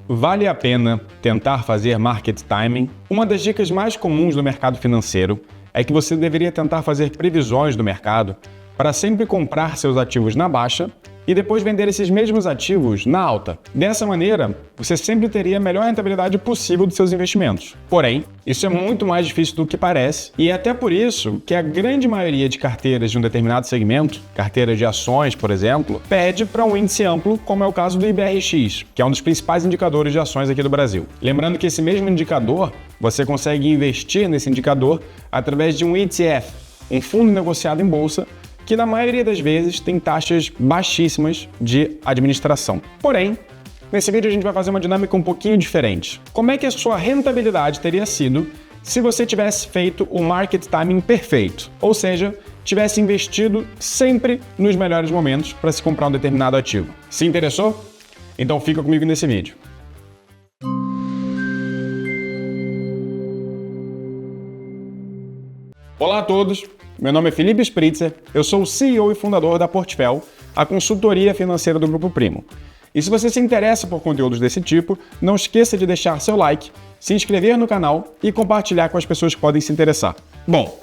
Vale a pena tentar fazer market timing? Uma das dicas mais comuns no mercado financeiro é que você deveria tentar fazer previsões do mercado para sempre comprar seus ativos na baixa e depois vender esses mesmos ativos na alta. Dessa maneira, você sempre teria a melhor rentabilidade possível dos seus investimentos. Porém, isso é muito mais difícil do que parece, e é até por isso que a grande maioria de carteiras de um determinado segmento, carteiras de ações, por exemplo, pede para um índice amplo, como é o caso do IBRX, que é um dos principais indicadores de ações aqui do Brasil. Lembrando que esse mesmo indicador, você consegue investir nesse indicador através de um ETF, um fundo negociado em bolsa, que na maioria das vezes tem taxas baixíssimas de administração. Porém, nesse vídeo a gente vai fazer uma dinâmica um pouquinho diferente. Como é que a sua rentabilidade teria sido se você tivesse feito o market timing perfeito? Ou seja, tivesse investido sempre nos melhores momentos para se comprar um determinado ativo. Se interessou? Então fica comigo nesse vídeo. Olá a todos! Meu nome é Felipe Spritzer, eu sou o CEO e fundador da Portfel, a consultoria financeira do Grupo Primo. E se você se interessa por conteúdos desse tipo, não esqueça de deixar seu like, se inscrever no canal e compartilhar com as pessoas que podem se interessar. Bom,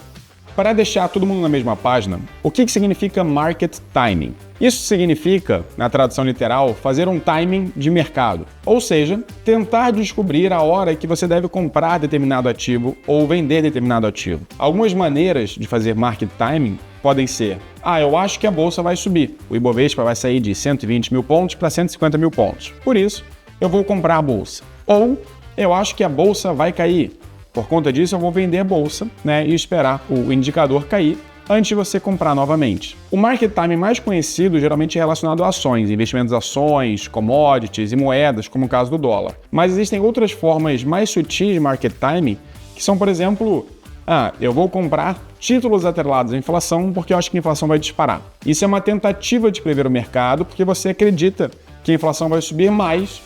para deixar todo mundo na mesma página, o que significa market timing? Isso significa, na tradução literal, fazer um timing de mercado, ou seja, tentar descobrir a hora que você deve comprar determinado ativo ou vender determinado ativo. Algumas maneiras de fazer market timing podem ser: eu acho que a bolsa vai subir, o Ibovespa vai sair de 120 mil pontos para 150 mil pontos, por isso eu vou comprar a bolsa. Ou eu acho que a bolsa vai cair, por conta disso eu vou vender a bolsa, e esperar o indicador cair antes de você comprar novamente. O market timing mais conhecido geralmente é relacionado a ações, investimentos em ações, commodities e moedas, como o caso do dólar. Mas existem outras formas mais sutis de market timing, que são, por exemplo, eu vou comprar títulos atrelados à inflação porque eu acho que a inflação vai disparar. Isso é uma tentativa de prever o mercado porque você acredita que a inflação vai subir mais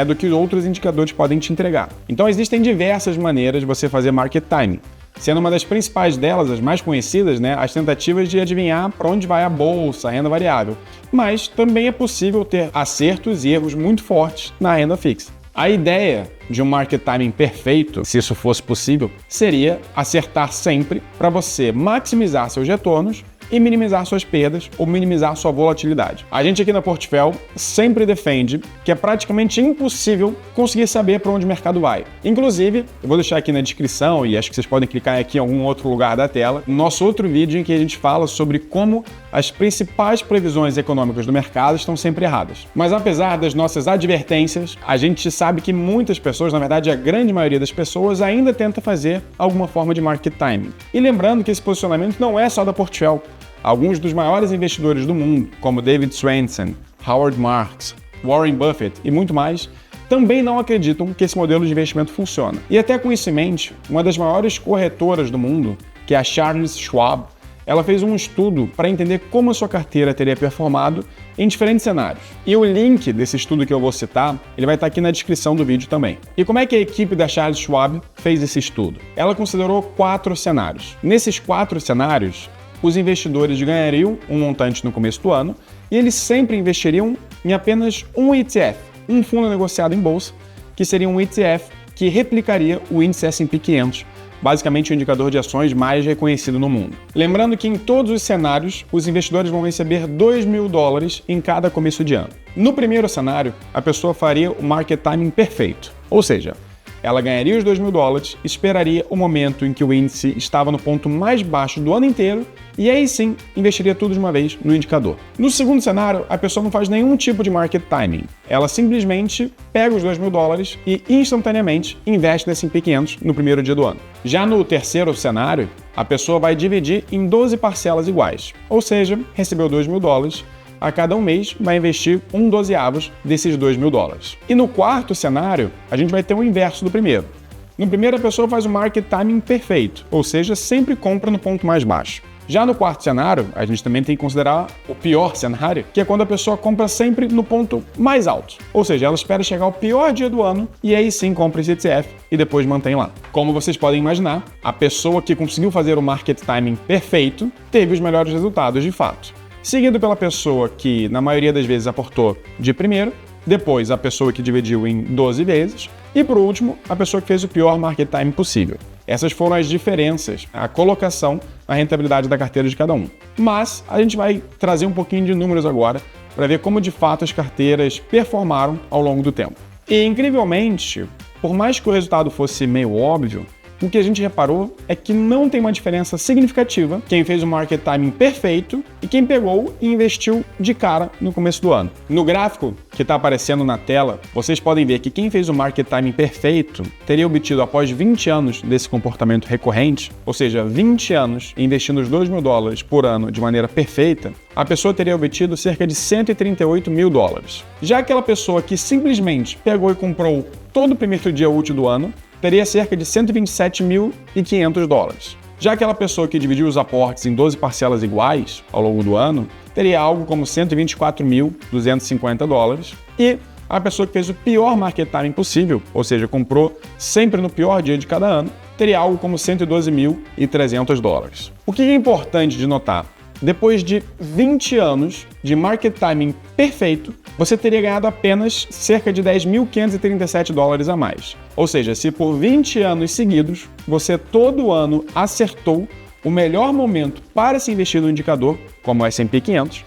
do que outros indicadores podem te entregar. Então existem diversas maneiras de você fazer market timing, sendo uma das principais delas, as mais conhecidas, as tentativas de adivinhar para onde vai a bolsa, a renda variável. Mas também é possível ter acertos e erros muito fortes na renda fixa. A ideia de um market timing perfeito, se isso fosse possível, seria acertar sempre para você maximizar seus retornos e minimizar suas perdas ou minimizar sua volatilidade. A gente aqui na Portfel sempre defende que é praticamente impossível conseguir saber para onde o mercado vai. Inclusive, eu vou deixar aqui na descrição, e acho que vocês podem clicar aqui em algum outro lugar da tela, nosso outro vídeo em que a gente fala sobre como as principais previsões econômicas do mercado estão sempre erradas. Mas apesar das nossas advertências, a gente sabe que muitas pessoas, na verdade a grande maioria das pessoas, ainda tenta fazer alguma forma de market timing. E lembrando que esse posicionamento não é só da Portfel. Alguns dos maiores investidores do mundo, como David Swensen, Howard Marks, Warren Buffett e muito mais, também não acreditam que esse modelo de investimento funciona. E até com isso em mente, uma das maiores corretoras do mundo, que é a Charles Schwab, ela fez um estudo para entender como a sua carteira teria performado em diferentes cenários. E o link desse estudo que eu vou citar, ele vai estar aqui na descrição do vídeo também. E como é que a equipe da Charles Schwab fez esse estudo? Ela considerou 4 cenários. Nesses 4 cenários, os investidores ganhariam um montante no começo do ano e eles sempre investiriam em apenas um ETF, um fundo negociado em bolsa, que seria um ETF que replicaria o índice S&P 500, basicamente o indicador de ações mais reconhecido no mundo. Lembrando que em todos os cenários, os investidores vão receber $2.000 em cada começo de ano. No primeiro cenário, a pessoa faria o market timing perfeito, ou seja, ela ganharia os $2.000, esperaria o momento em que o índice estava no ponto mais baixo do ano inteiro e aí sim investiria tudo de uma vez no indicador. No segundo cenário, a pessoa não faz nenhum tipo de market timing. Ela simplesmente pega os $2.000 e instantaneamente investe no S&P 500 no primeiro dia do ano. Já no terceiro cenário, a pessoa vai dividir em 12 parcelas iguais, ou seja, recebeu $2.000, a cada um mês vai investir 1/12 desses $2.000. E no quarto cenário, a gente vai ter o inverso do primeiro. No primeiro, a pessoa faz o market timing perfeito, ou seja, sempre compra no ponto mais baixo. Já no quarto cenário, a gente também tem que considerar o pior cenário, que é quando a pessoa compra sempre no ponto mais alto. Ou seja, ela espera chegar ao pior dia do ano e aí sim compra esse ETF e depois mantém lá. Como vocês podem imaginar, a pessoa que conseguiu fazer o market timing perfeito teve os melhores resultados de fato. Seguido pela pessoa que, na maioria das vezes, aportou de primeiro depois a pessoa que dividiu em 12 vezes e, por último, a pessoa que fez o pior market time possível. Essas foram as diferenças, a colocação, a rentabilidade da carteira de cada um. Mas a gente vai trazer um pouquinho de números agora para ver como de fato as carteiras performaram ao longo do tempo. E, incrivelmente, por mais que o resultado fosse meio óbvio, o que a gente reparou é que não tem uma diferença significativa quem fez o market timing perfeito e quem pegou e investiu de cara no começo do ano. No gráfico que está aparecendo na tela, vocês podem ver que quem fez o market timing perfeito teria obtido após 20 anos desse comportamento recorrente, ou seja, 20 anos investindo os $2.000 por ano de maneira perfeita, a pessoa teria obtido cerca de $138.000. Já aquela pessoa que simplesmente pegou e comprou todo o primeiro dia útil do ano, teria cerca de $127.500. Já aquela pessoa que dividiu os aportes em 12 parcelas iguais ao longo do ano, teria algo como $124.250. E a pessoa que fez o pior market timing possível, ou seja, comprou sempre no pior dia de cada ano, teria algo como $112.300. O que é importante de notar? Depois de 20 anos de market timing perfeito, você teria ganhado apenas cerca de $10.537 a mais. Ou seja, se por 20 anos seguidos você todo ano acertou o melhor momento para se investir no indicador, como o S&P 500,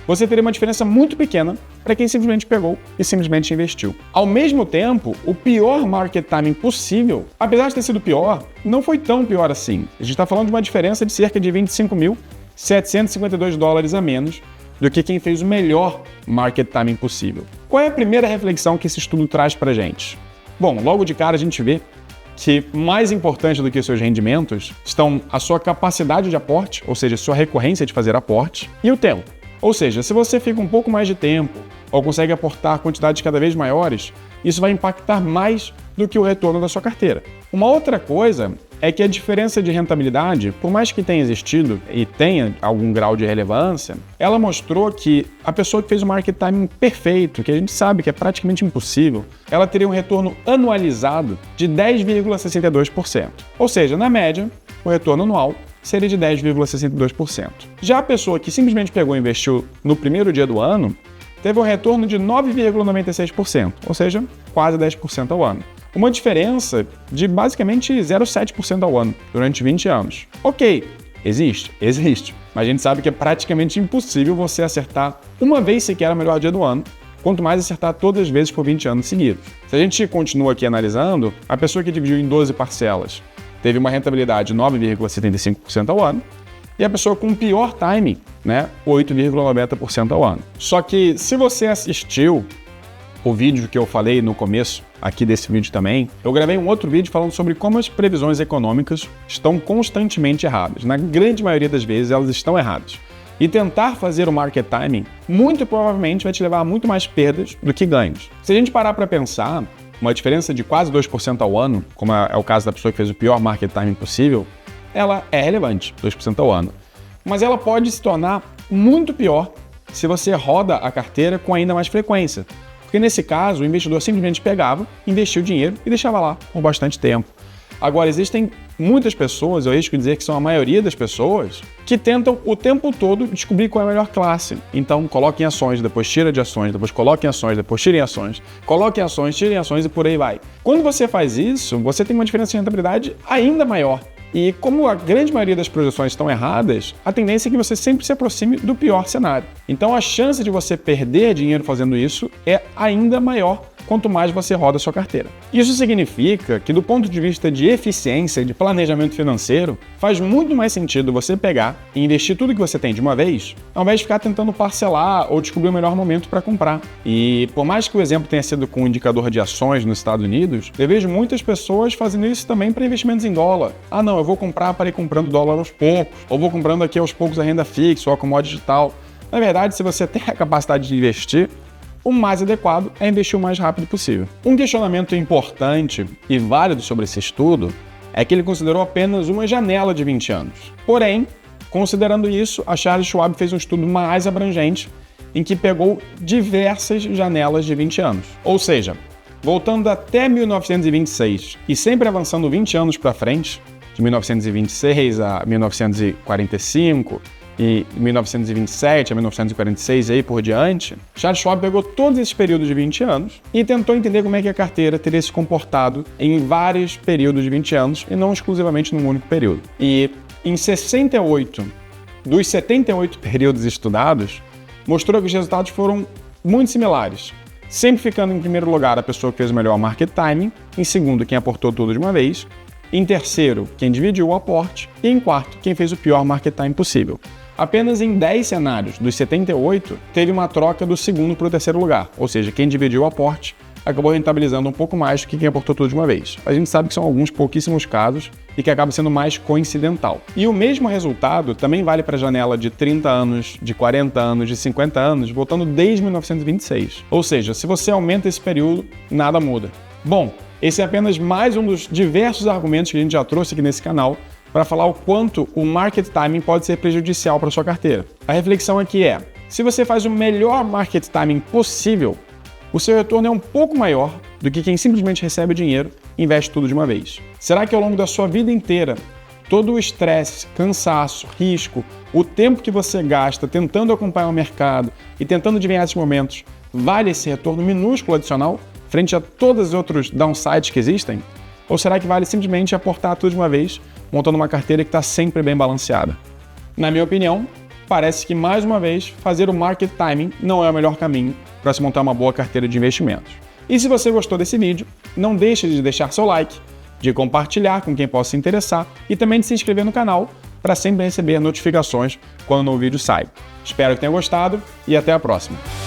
você teria uma diferença muito pequena para quem simplesmente pegou e simplesmente investiu. Ao mesmo tempo, o pior market timing possível, apesar de ter sido pior, não foi tão pior assim. A gente está falando de uma diferença de cerca de $25.752 a menos do que quem fez o melhor market timing possível. Qual é a primeira reflexão que esse estudo traz para a gente? Bom, logo de cara a gente vê que mais importante do que seus rendimentos estão a sua capacidade de aporte, ou seja, sua recorrência de fazer aporte, e o tempo. Ou seja, se você fica um pouco mais de tempo ou consegue aportar quantidades cada vez maiores, isso vai impactar mais do que o retorno da sua carteira. Uma outra coisa é que a diferença de rentabilidade, por mais que tenha existido e tenha algum grau de relevância, ela mostrou que a pessoa que fez o market timing perfeito, que a gente sabe que é praticamente impossível, ela teria um retorno anualizado de 10,62%. Ou seja, na média, o retorno anual seria de 10,62%. Já a pessoa que simplesmente pegou e investiu no primeiro dia do ano, teve um retorno de 9,96%, ou seja, quase 10% ao ano. Uma diferença de basicamente 0,7% ao ano, durante 20 anos. Ok, existe, mas a gente sabe que é praticamente impossível você acertar uma vez sequer o melhor dia do ano, quanto mais acertar todas as vezes por 20 anos seguidos. Se a gente continua aqui analisando, a pessoa que dividiu em 12 parcelas teve uma rentabilidade de 9,75% ao ano, e a pessoa com pior timing, 8,90% ao ano. Só que se você assistiu o vídeo que eu falei no começo aqui desse vídeo também, eu gravei um outro vídeo falando sobre como as previsões econômicas estão constantemente erradas. Na grande maioria das vezes elas estão erradas. E tentar fazer o market timing muito provavelmente vai te levar a muito mais perdas do que ganhos. Se a gente parar para pensar, uma diferença de quase 2% ao ano, como é o caso da pessoa que fez o pior market timing possível, ela é relevante, 2% ao ano. Mas ela pode se tornar muito pior se você roda a carteira com ainda mais frequência. Porque nesse caso, o investidor simplesmente pegava, investia o dinheiro e deixava lá por bastante tempo. Agora, existem muitas pessoas, eu risco dizer que são a maioria das pessoas, que tentam o tempo todo descobrir qual é a melhor classe. Então, coloque em ações, depois tira de ações, depois coloque em ações, depois tire em ações, coloque em ações, tire em ações e por aí vai. Quando você faz isso, você tem uma diferença de rentabilidade ainda maior. E como a grande maioria das projeções estão erradas, a tendência é que você sempre se aproxime do pior cenário. Então a chance de você perder dinheiro fazendo isso é ainda maior quanto mais você roda a sua carteira. Isso significa que do ponto de vista de eficiência e de planejamento financeiro, faz muito mais sentido você pegar e investir tudo que você tem de uma vez, ao invés de ficar tentando parcelar ou descobrir o melhor momento para comprar. E por mais que o exemplo tenha sido com um indicador de ações nos Estados Unidos, eu vejo muitas pessoas fazendo isso também para investimentos em dólar. Ah não, eu vou comprar para ir comprando dólar aos poucos, ou vou comprando aqui aos poucos a renda fixa ou a commodity digital. Na verdade, se você tem a capacidade de investir, o mais adequado é investir o mais rápido possível. Um questionamento importante e válido sobre esse estudo é que ele considerou apenas uma janela de 20 anos. Porém, considerando isso, a Charles Schwab fez um estudo mais abrangente em que pegou diversas janelas de 20 anos. Ou seja, voltando até 1926 e sempre avançando 20 anos para frente, de 1926 a 1945, e 1927 a 1946 e aí por diante, Charles Schwab pegou todos esses períodos de 20 anos e tentou entender como é que a carteira teria se comportado em vários períodos de 20 anos e não exclusivamente num único período. E em 68 dos 78 períodos estudados, mostrou que os resultados foram muito similares, sempre ficando em primeiro lugar a pessoa que fez o melhor market timing, em segundo quem aportou tudo de uma vez, em terceiro quem dividiu o aporte e em quarto quem fez o pior market time possível. Apenas em 10 cenários dos 78 teve uma troca do segundo para o terceiro lugar, ou seja, quem dividiu o aporte acabou rentabilizando um pouco mais do que quem aportou tudo de uma vez. A gente sabe que são alguns pouquíssimos casos e que acaba sendo mais coincidental. E o mesmo resultado também vale para a janela de 30 anos, de 40 anos, de 50 anos, voltando desde 1926. Ou seja, se você aumenta esse período, nada muda. Bom, esse é apenas mais um dos diversos argumentos que a gente já trouxe aqui nesse canal para falar o quanto o market timing pode ser prejudicial para a sua carteira. A reflexão aqui é, se você faz o melhor market timing possível, o seu retorno é um pouco maior do que quem simplesmente recebe o dinheiro e investe tudo de uma vez. Será que ao longo da sua vida inteira, todo o estresse, cansaço, risco, o tempo que você gasta tentando acompanhar o mercado e tentando adivinhar esses momentos, vale esse retorno minúsculo adicional frente a todos os outros downsides que existem? Ou será que vale simplesmente aportar tudo de uma vez, montando uma carteira que está sempre bem balanceada? Na minha opinião, parece que, mais uma vez, fazer o market timing não é o melhor caminho para se montar uma boa carteira de investimentos. E se você gostou desse vídeo, não deixe de deixar seu like, de compartilhar com quem possa se interessar e também de se inscrever no canal para sempre receber notificações quando um novo vídeo sai. Espero que tenha gostado e até a próxima!